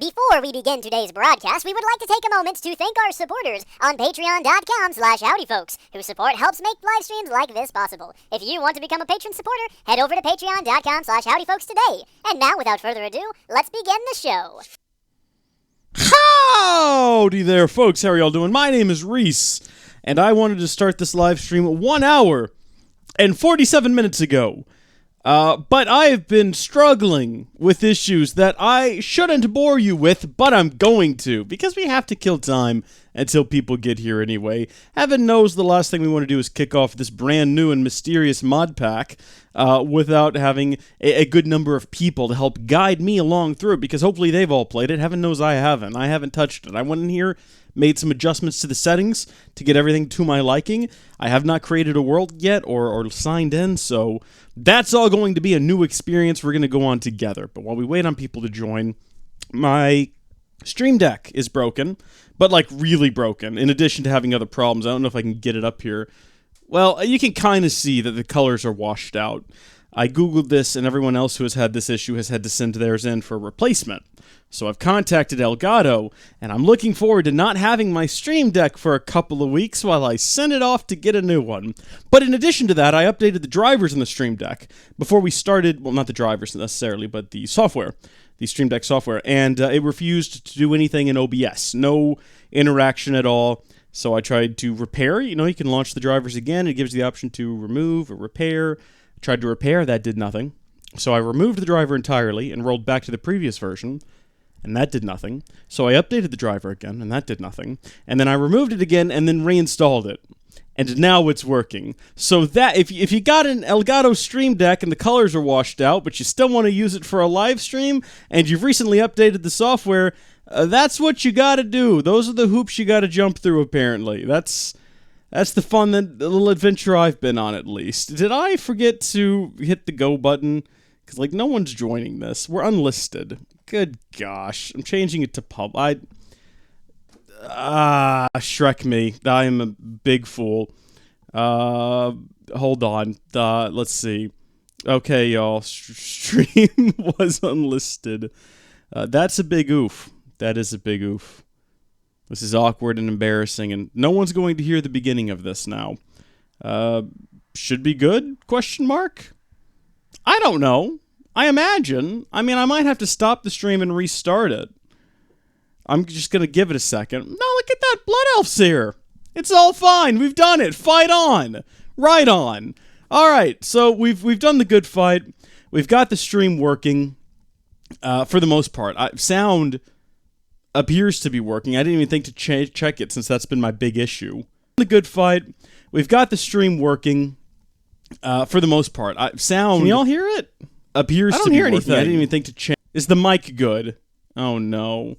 Before we begin today's broadcast, we would like to take a moment to thank our supporters on patreon.com/howdyfolks, whose support helps make live streams like this possible. If you want to become a patron supporter, head over to patreon.com/howdyfolks today. And now, without further ado, let's begin the show. Howdy there, folks. How are y'all doing? My name is Rees, and I wanted to start this live stream 1 hour and 47 minutes ago. But I have been struggling with issues that I shouldn't bore you with, but I'm going to, because we have to kill time until people get here anyway. Heaven knows the last thing we want to do is kick off this brand new and mysterious mod pack without having a good number of people to help guide me along through it, because hopefully they've all played it. Heaven knows I haven't. I haven't touched it. I went in here, made some adjustments to the settings to get everything to my liking. I have not created a world yet or signed in, so that's all going to be a new experience we're going to go on together. But while we wait on people to join, my Stream Deck is broken, but like really broken, in addition to having other problems. I don't know if I can get it up here. Well, you can kind of see that the colors are washed out. I googled this, and everyone else who has had this issue has had to send theirs in for a replacement. So I've contacted Elgato, and I'm looking forward to not having my Stream Deck for a couple of weeks while I send it off to get a new one. But in addition to that, I updated the drivers in the Stream Deck before we started, well, not the drivers necessarily, but the software, the Stream Deck software, and it refused to do anything in OBS. No interaction at all. So I tried to repair. You know, you can launch the drivers again. It gives you the option to remove or repair. Tried to repair, that did nothing. So I removed the driver entirely and rolled back to the previous version, and that did nothing. So I updated the driver again, and that did nothing. And then I removed it again and then reinstalled it. And now it's working. So that, if you got an Elgato Stream Deck and the colors are washed out, but you still want to use it for a live stream, and you've recently updated the software, that's what you gotta do. Those are the hoops you gotta jump through, apparently. That's the fun, the little adventure I've been on, at least. Did I forget to hit the go button? Because, like, no one's joining this. We're unlisted. Good gosh. I'm changing it to pub. Shrek me. I am a big fool. Hold on. Let's see. Okay, y'all. Stream was unlisted. That's a big oof. That is a big oof. This is awkward and embarrassing, and no one's going to hear the beginning of this now. Should be good? Question mark? I don't know. I imagine. I mean, I might have to stop the stream and restart it. I'm just going to give it a second. No, look at that. Blood Elf's here. It's all fine. We've done it. Fight on. Right on. All right, so we've done the good fight. We've got the stream working for the most part. Sound appears to be working. I didn't even think to check it since that's been my big issue. The good fight. We've got the stream working for the most part. Sound. Can y'all hear it? Appears to be working. Anything. I didn't even think to check. Is the mic good? Oh no.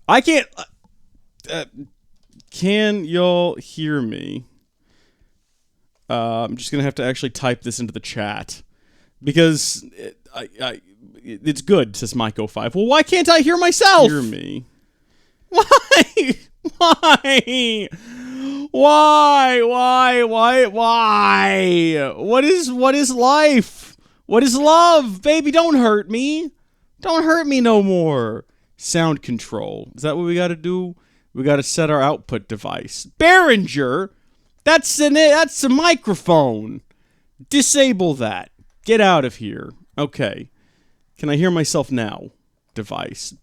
I can't. Can y'all hear me? I'm just gonna have to actually type this into the chat because it's good. Says Mike05. Well, why can't I hear myself? Hear me. Why? Why? What is life? What is love? Baby, don't hurt me. Don't hurt me no more. Sound control. Is that what we gotta do? We gotta set our output device. Behringer? That's a microphone. Disable that. Get out of here. Okay. Can I hear myself now? Device.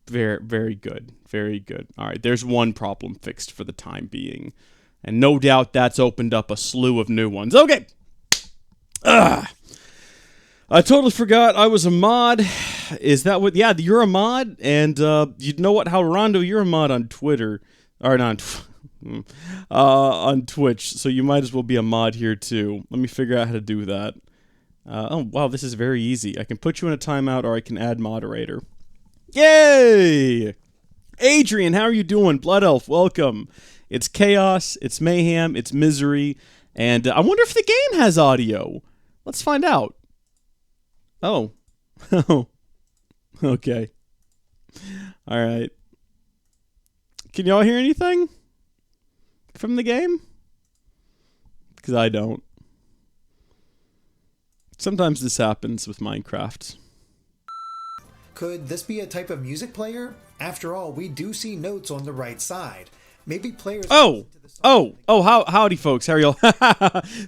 Very, very good. Very good. All right, there's one problem fixed for the time being. And no doubt that's opened up a slew of new ones. Okay. I totally forgot I was a mod. Is that what? Yeah, you're a mod. And you know what? How Rondo, you're a mod on Twitter. Or not on Twitch. So you might as well be a mod here too. Let me figure out how to do that. Oh, wow, this is very easy. I can put you in a timeout or I can add moderator. Yay! Adrian, how are you doing? Blood Elf, welcome. It's chaos, it's mayhem, it's misery, and I wonder if the game has audio. Let's find out. Oh. Oh. Okay. Alright. Can y'all hear anything from the game? Because I don't. Sometimes this happens with Minecraft. Could this be a type of music player? After all, we do see notes on the right side. Maybe players... Howdy, folks. How are y'all?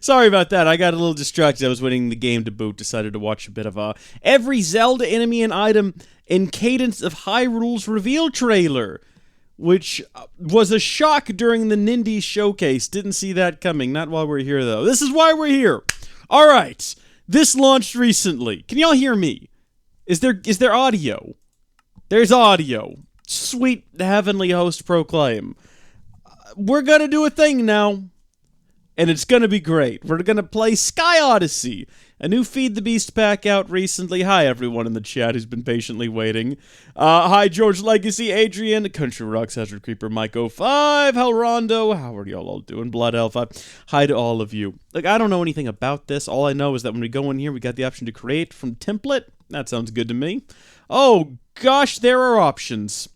Sorry about that. I got a little distracted. I was waiting the game to boot. Decided to watch a bit of every Zelda enemy and item in Cadence of Hyrule's reveal trailer, which was a shock during the Nindy showcase. Didn't see that coming. Not while we're here, though. This is why we're here. All right. This launched recently. Can y'all hear me? Is there audio? There's audio. Sweet heavenly host proclaim. We're gonna do a thing now, and it's gonna be great. We're gonna play Sky Odyssey, a new Feed the Beast pack out recently. Hi, everyone in the chat who's been patiently waiting. Hi, George Legacy, Adrian, Country Rocks, Hazard Creeper, Mike 05, Halrondo. How are y'all all doing? Blood Alpha. Hi to all of you. Like, I don't know anything about this. All I know is that when we go in here, we got the option to create from template. That sounds good to me. Oh, gosh, there are options.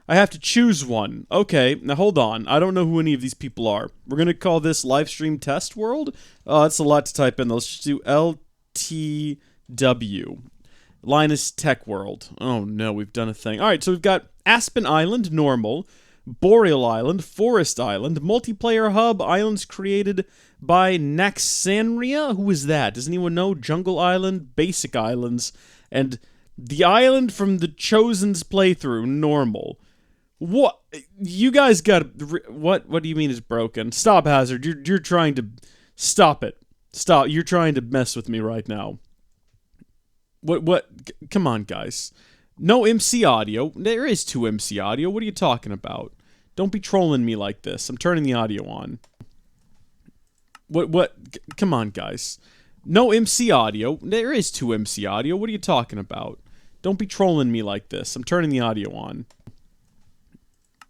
I have to choose one. Okay, now hold on. I don't know who any of these people are. We're going to call this Livestream Test World. That's a lot to type in. Let's just do LTW. Linus Tech World. Oh no, we've done a thing. Alright, so we've got Aspen Island, normal. Boreal Island, Forest Island, Multiplayer Hub, islands created by Naxanria. Who is that? Does anyone know? Jungle Island, Basic Islands, and the island from the Chosen's playthrough, normal. What? You guys got... What do you mean is broken? Stop, Hazard. You're trying to... Stop it. Stop. You're trying to mess with me right now. What? Come on, guys. No MC audio. There is 2 MC audio. What are you talking about? Don't be trolling me like this. I'm turning the audio on. What? Come on, guys. No MC audio. There is 2 MC audio. What are you talking about? Don't be trolling me like this. I'm turning the audio on.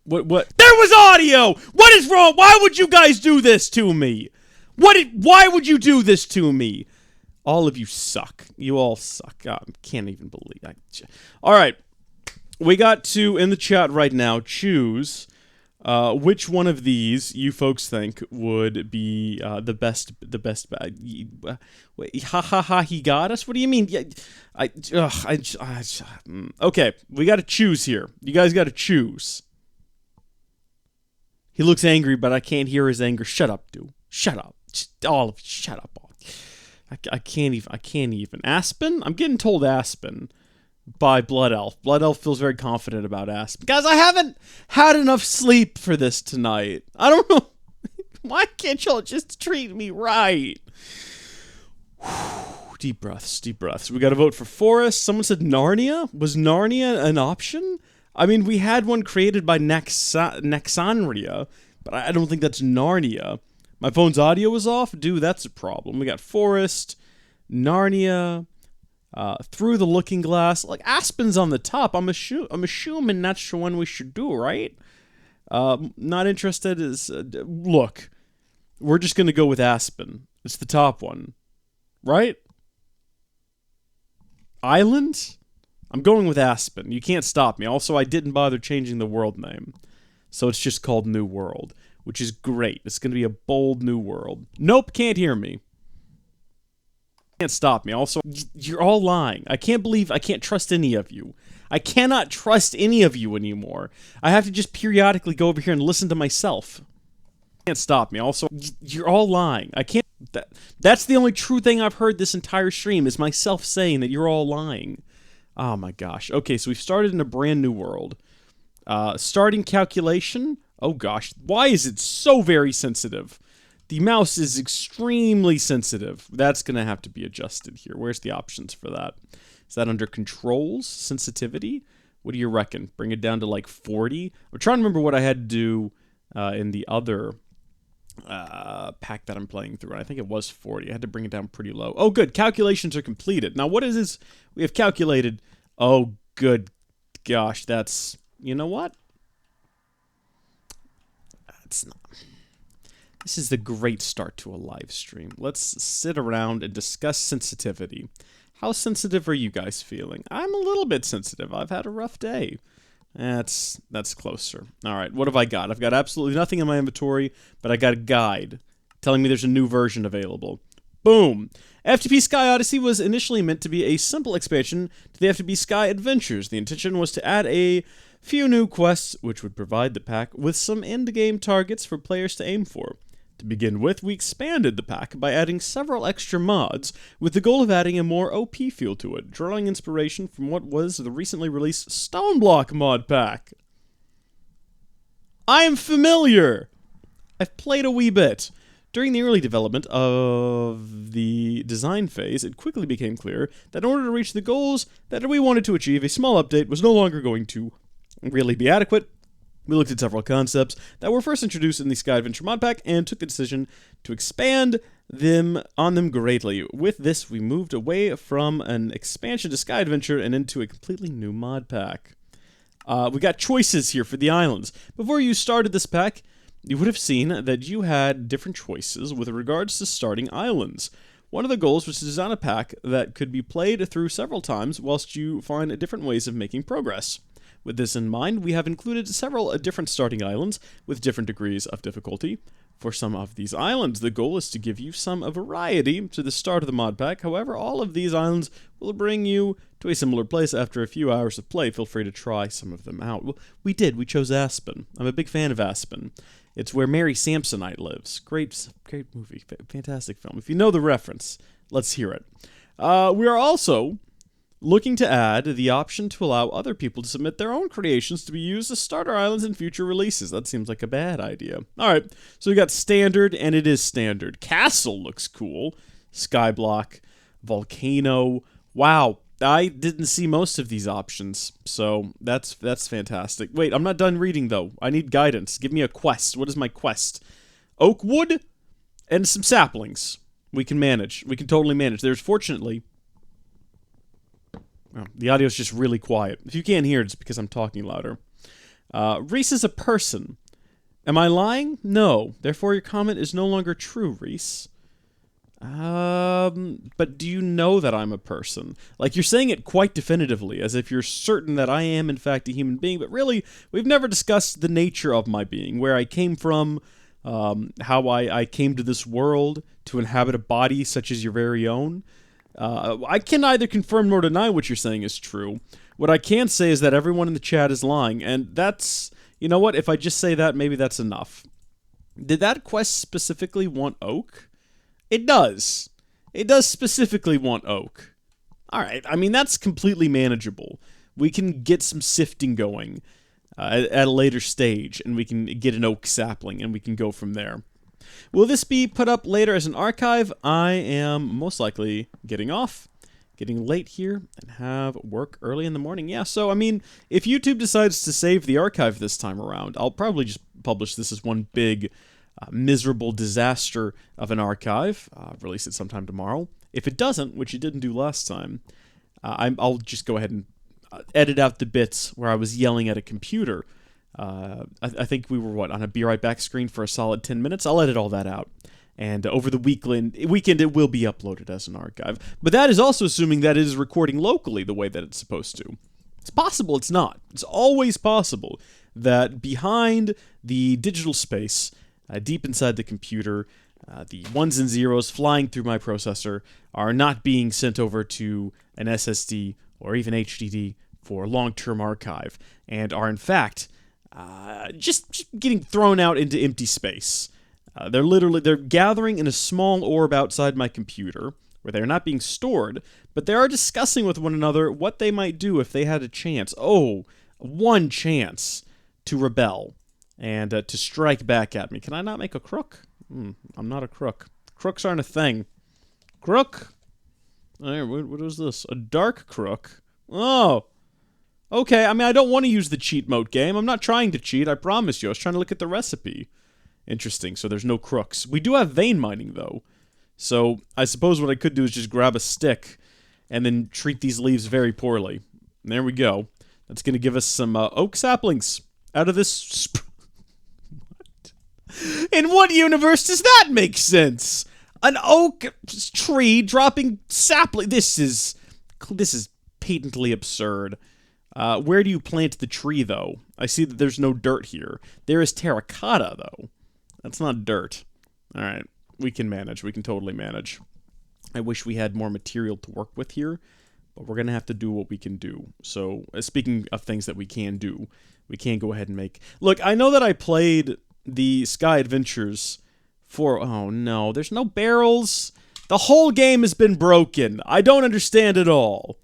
What? There was audio! What is wrong? Why would you guys do this to me? Why would you do this to me? All of you suck. You all suck. God, I can't even believe that. Alright. We got to, in the chat right now, choose which one of these you folks think would be the best. Wait, he got us? What do you mean? Okay, we got to choose here. You guys got to choose. He looks angry, but I can't hear his anger. Shut up, dude. Shut up. All of you, shut up. I can't even. Aspen? I'm getting told Aspen by Blood Elf. Blood Elf feels very confident about Aspen. Guys, I haven't had enough sleep for this tonight. I don't know. Why can't y'all just treat me right? Deep breaths, deep breaths. We gotta vote for Forest. Someone said Narnia? Was Narnia an option? I mean, we had one created by Naxanria, but I don't think that's Narnia. My phone's audio was off? Dude, that's a problem. We got Forest, Narnia, Through the Looking Glass. Like, Aspen's on the top. I'm assuming that's the one we should do, right? Not interested is... look, we're just going to go with Aspen. It's the top one. Right? Island? I'm going with Aspen. You can't stop me. Also, I didn't bother changing the world name. So it's just called New World, which is great. It's going to be a bold new world. Nope, can't hear me. Can't stop me. Also, you're all lying. I can't trust any of you. I cannot trust any of you anymore. I have to just periodically go over here and listen to myself. Can't stop me. Also, you're all lying. That's the only true thing I've heard this entire stream is myself saying that you're all lying. Oh my gosh. Okay, so we've started in a brand new world. Starting calculation. Oh gosh, why is it so very sensitive? The mouse is extremely sensitive. That's going to have to be adjusted here. Where's the options for that? Is that under controls? Sensitivity? What do you reckon? Bring it down to like 40? I'm trying to remember what I had to do in the other pack that I'm playing through. I think it was 40. I had to bring it down pretty low. Oh, good. Calculations are completed. Now, what is this? We have calculated. Oh, good gosh. That's... You know what? It's not. This is the great start to a live stream. Let's sit around and discuss sensitivity. How sensitive are you guys feeling? I'm a little bit sensitive. I've had a rough day. That's closer. All right, what have I got? I've got absolutely nothing in my inventory, but I got a guide telling me there's a new version available. Boom. FTP Sky Odyssey was initially meant to be a simple expansion to the FTP Sky Adventures. The intention was to add a few new quests, which would provide the pack with some end-game targets for players to aim for. To begin with, we expanded the pack by adding several extra mods, with the goal of adding a more OP feel to it, drawing inspiration from what was the recently released Stoneblock mod pack. I am familiar! I've played a wee bit. During the early development of the design phase, it quickly became clear that in order to reach the goals that we wanted to achieve, a small update was no longer going to really be adequate. We looked at several concepts that were first introduced in the Sky Adventure mod pack and took the decision to expand on them greatly. With this, we moved away from an expansion to Sky Adventure and into a completely new mod pack. We got choices here for the islands. Before you started this pack, you would have seen that you had different choices with regards to starting islands. One of the goals was to design a pack that could be played through several times whilst you find different ways of making progress. With this in mind, we have included several different starting islands with different degrees of difficulty. For some of these islands, the goal is to give you some variety to the start of the mod pack. However, all of these islands will bring you to a similar place after a few hours of play. Feel free to try some of them out. Well, we chose Aspen. I'm a big fan of Aspen. It's where Mary Samsonite lives. Great movie. Fantastic film. If you know the reference, let's hear it. We are also looking to add the option to allow other people to submit their own creations to be used as starter islands in future releases. That seems like a bad idea. Alright, so we got standard, and it is standard. Castle looks cool. Skyblock, Volcano. Wow, I didn't see most of these options, so that's fantastic. Wait, I'm not done reading, though. I need guidance. Give me a quest. What is my quest? Oak wood and some saplings. We can manage. We can totally manage. There's, fortunately... Oh, the audio's just really quiet. If you can't hear it, it's because I'm talking louder. Rees is a person. Am I lying? No. Therefore, your comment is no longer true, Rees. But do you know that I'm a person? Like, you're saying it quite definitively, as if you're certain that I am, in fact, a human being, but really, we've never discussed the nature of my being, where I came from, how I came to this world to inhabit a body such as your very own. I can neither confirm nor deny what you're saying is true. What I can say is that everyone in the chat is lying, and that's... You know what? If I just say that, maybe that's enough. Did that quest specifically want oak? It does. It does specifically want oak. Alright, I mean, that's completely manageable. We can get some sifting going at a later stage, and we can get an oak sapling, and we can go from there. Will this be put up later as an archive? I am most likely getting late here, and have work early in the morning. Yeah, so, I mean, if YouTube decides to save the archive this time around, I'll probably just publish this as one big, miserable disaster of an archive. Release it sometime tomorrow. If it doesn't, which it didn't do last time, I'll just go ahead and edit out the bits where I was yelling at a computer. I think we were, on a Be Right Back screen for a solid 10 minutes. I'll edit all that out. And over the weekend, it will be uploaded as an archive. But that is also assuming that it is recording locally the way that it's supposed to. It's possible it's not. It's always possible that behind the digital space, deep inside the computer, the ones and zeros flying through my processor are not being sent over to an SSD or even HDD for long-term archive, and are in fact just getting thrown out into empty space. They're gathering in a small orb outside my computer, where they're not being stored, but they are discussing with one another what they might do if they had a chance. Oh, one chance to rebel and to strike back at me. Can I not make a crook? I'm not a crook. Crooks aren't a thing. Crook? What is this? A dark crook? Oh. Okay, I mean, I don't want to use the cheat mode game. I'm not trying to cheat, I promise you. I was trying to look at the recipe. Interesting, so there's no crooks. We do have vein mining, though. So I suppose what I could do is just grab a stick and then treat these leaves very poorly. And there we go. That's going to give us some oak saplings out of this... What? In what universe does that make sense? An oak tree dropping sapling... This is patently absurd. Where do you plant the tree, though? I see that there's no dirt here. There is terracotta, though. That's not dirt. Alright, we can manage. We can totally manage. I wish we had more material to work with here, but we're going to have to do what we can do. So, speaking of things that we can do, we can go ahead and make... Look, I know that I played the Sky Adventures for... Oh, no, there's no barrels. The whole game has been broken. I don't understand at all.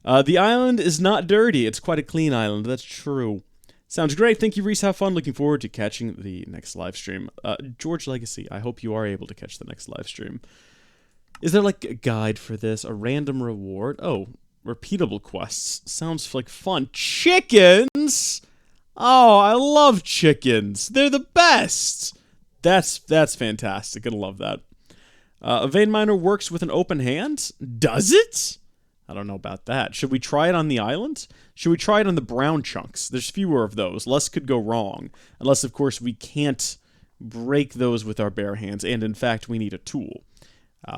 The island is not dirty. It's quite a clean island. That's true. Sounds great. Thank you, Rees. Have fun. Looking forward to catching the next live stream. George Legacy, I hope you are able to catch the next live stream. Is there, like, a guide for this? A random reward? Oh, repeatable quests. Sounds like fun. Chickens? Oh, I love chickens. They're the best. That's fantastic. I love that. A vein miner works with an open hand? Does it? I don't know about that. Should we try it on the island? Should we try it on the brown chunks? There's fewer of those. Less could go wrong. Unless, of course, we can't break those with our bare hands. And, in fact, we need a tool.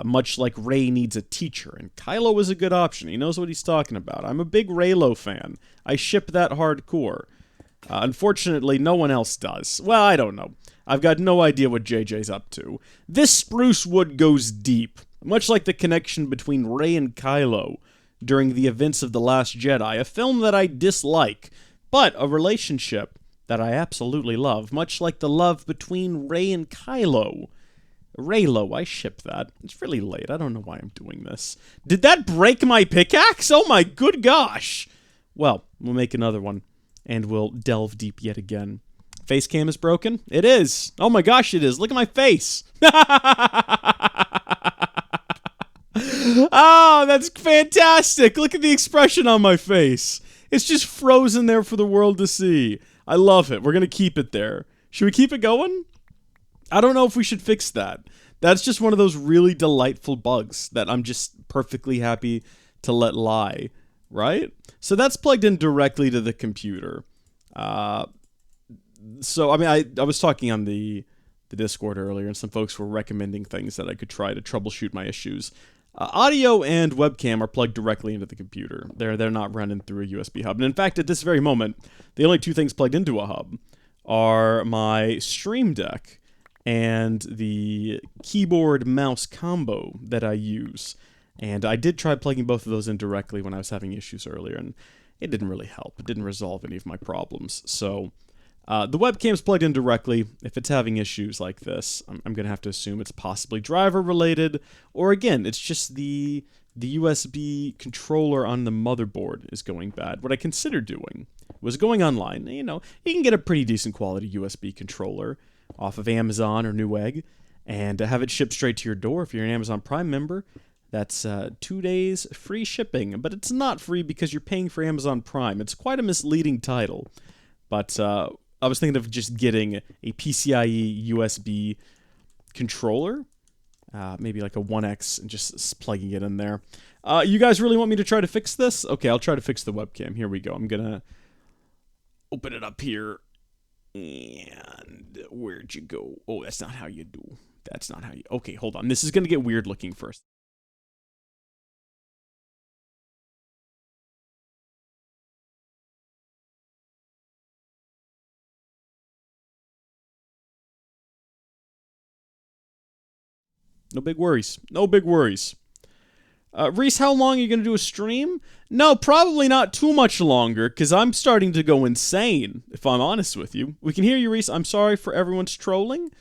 Much like Ray needs a teacher. And Kylo is a good option. He knows what he's talking about. I'm a big Raylo fan. I ship that hardcore. Unfortunately, no one else does. Well, I don't know. I've got no idea what JJ's up to. This spruce wood goes deep. Much like the connection between Ray and Kylo during the events of The Last Jedi, a film that I dislike, but a relationship that I absolutely love, much like the love between Ray and Kylo. Raylo, I ship that. It's really late. I don't know why I'm doing this. Did that break my pickaxe? Oh my good gosh! Well, we'll make another one, and we'll delve deep yet again. Face cam is broken? It is! Oh my gosh, it is! Look at my face! Oh, that's fantastic! Look at the expression on my face. It's just frozen there for the world to see. I love it. We're gonna keep it there. Should we keep it going? I don't know if we should fix that. That's just one of those really delightful bugs that I'm just perfectly happy to let lie, right? So that's plugged in directly to the computer. So, I mean, I was talking on the Discord earlier, and some folks were recommending things that I could try to troubleshoot my issues. Audio and webcam are plugged directly into the computer. They're not running through a USB hub. And in fact, at this very moment, the only two things plugged into a hub are my Stream Deck and the keyboard mouse combo that I use. And I did try plugging both of those in directly when I was having issues earlier, and it didn't really help. It didn't resolve any of my problems. So the webcam's plugged in directly. If it's having issues like this, I'm going to have to assume it's possibly driver related, or again, it's just the USB controller on the motherboard is going bad. What I considered doing was going online. You know, you can get a pretty decent quality USB controller off of Amazon or Newegg, and have it shipped straight to your door if you're an Amazon Prime member. That's 2 days free shipping, but it's not free because you're paying for Amazon Prime. It's quite a misleading title, but I was thinking of just getting a PCIe USB controller, maybe like a 1X, and just plugging it in there. You guys really want me to try to fix this? Okay, I'll try to fix the webcam. Here we go. I'm going to open it up here. And where'd you go? Oh, that's not how you do. That's not how you... Okay, hold on. This is going to get weird looking first. No big worries. No big worries. Rees, how long are you going to do a stream? No, probably not too much longer, because I'm starting to go insane, if I'm honest with you. We can hear you, Rees. I'm sorry for everyone's trolling.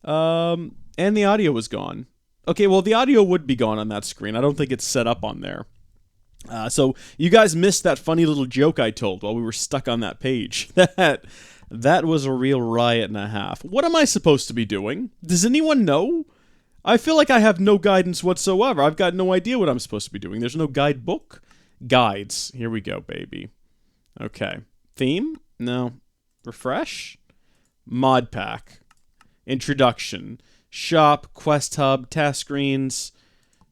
And the audio was gone. Okay, well, the audio would be gone on that screen. I don't think it's set up on there. So you guys missed that funny little joke I told while we were stuck on that page. That was a real riot and a half. What am I supposed to be doing? Does anyone know? I feel like I have no guidance whatsoever. I've got no idea what I'm supposed to be doing. There's no guidebook. Guides. Here we go, baby. Okay. Theme? No. Refresh? Modpack. Introduction. Shop. Quest hub. Task screens.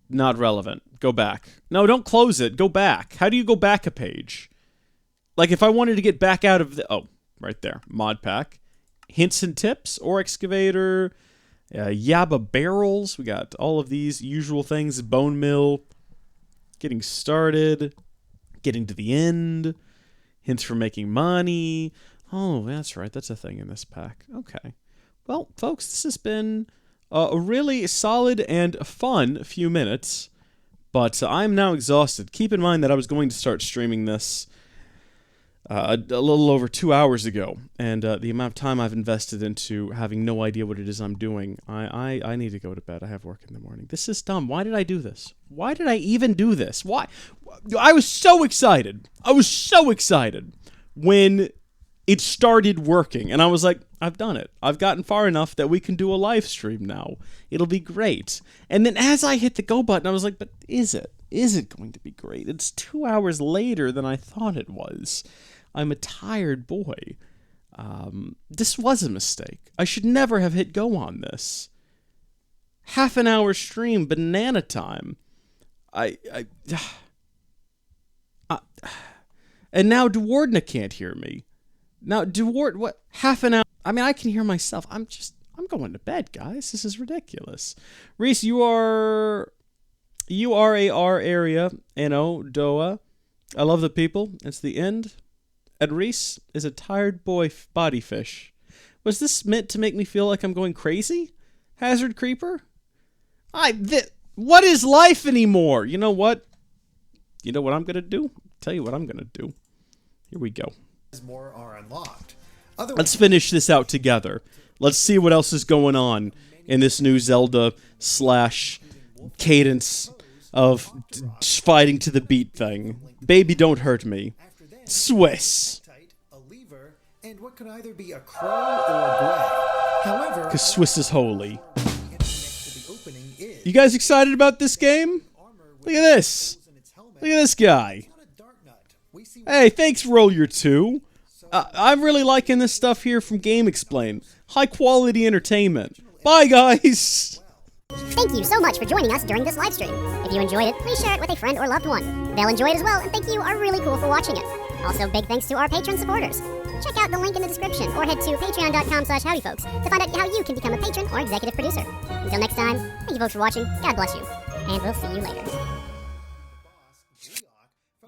Not relevant. Go back. No, don't close it. Go back. How do you go back a page? Like if I wanted to get back out of the... Oh, right there. Modpack. Hints and tips. Ore excavator... Yabba barrels, we got all of these usual things, bone mill, getting started, getting to the end, hints for making money. Oh, that's right, that's a thing in this pack. Okay. Well, folks, this has been a really solid and fun few minutes, but I'm now exhausted. Keep in mind that I was going to start streaming this a little over 2 hours ago, and the amount of time I've invested into having no idea what it is I'm doing, I need to go to bed. I have work in the morning. This is dumb. Why did I do this? Why did I even do this? Why? I was so excited. I was so excited when it started working, and I was like, I've done it. I've gotten far enough that we can do a live stream now. It'll be great. And then as I hit the go button, I was like, but is it? Is it going to be great? It's 2 hours later than I thought it was. I'm a tired boy. This was a mistake. I should never have hit go on this. Half an hour stream, banana time. And now Dewardna can't hear me. Now, Deward, what? Half an hour? I mean, I can hear myself. I'm going to bed, guys. This is ridiculous. Reese, you are a R area, N-O, Doa. I love the people. It's the end. And Reese is a tired boy body fish. Was this meant to make me feel like I'm going crazy? Hazard Creeper? What is life anymore? You know what? You know what I'm going to do? I'll tell you what I'm going to do. Here we go. More are unlocked. Otherwise, let's finish this out together. Let's see what else is going on in this new Zelda / cadence of fighting to the beat thing. Baby, don't hurt me. Swiss. a lever, and what could either be a crow or a gray. However, Because Swiss is holy. next to the opening is You guys excited about this game? Look at this. Look at this guy. not a dark nut. We see Hey, thanks, Roll Your 2. I'm really liking this stuff here from Game Explain. High quality entertainment. Bye, guys. Thank you so much for joining us during this live stream. If you enjoyed it, please share it with a friend or loved one. They'll enjoy it as well, and think you are really cool for watching it. Also, big thanks to our patron supporters. Check out the link in the description, or head to patreon.com/howdyfolks to find out how you can become a patron or executive producer. Until next time, thank you folks for watching, God bless you, and we'll see you later.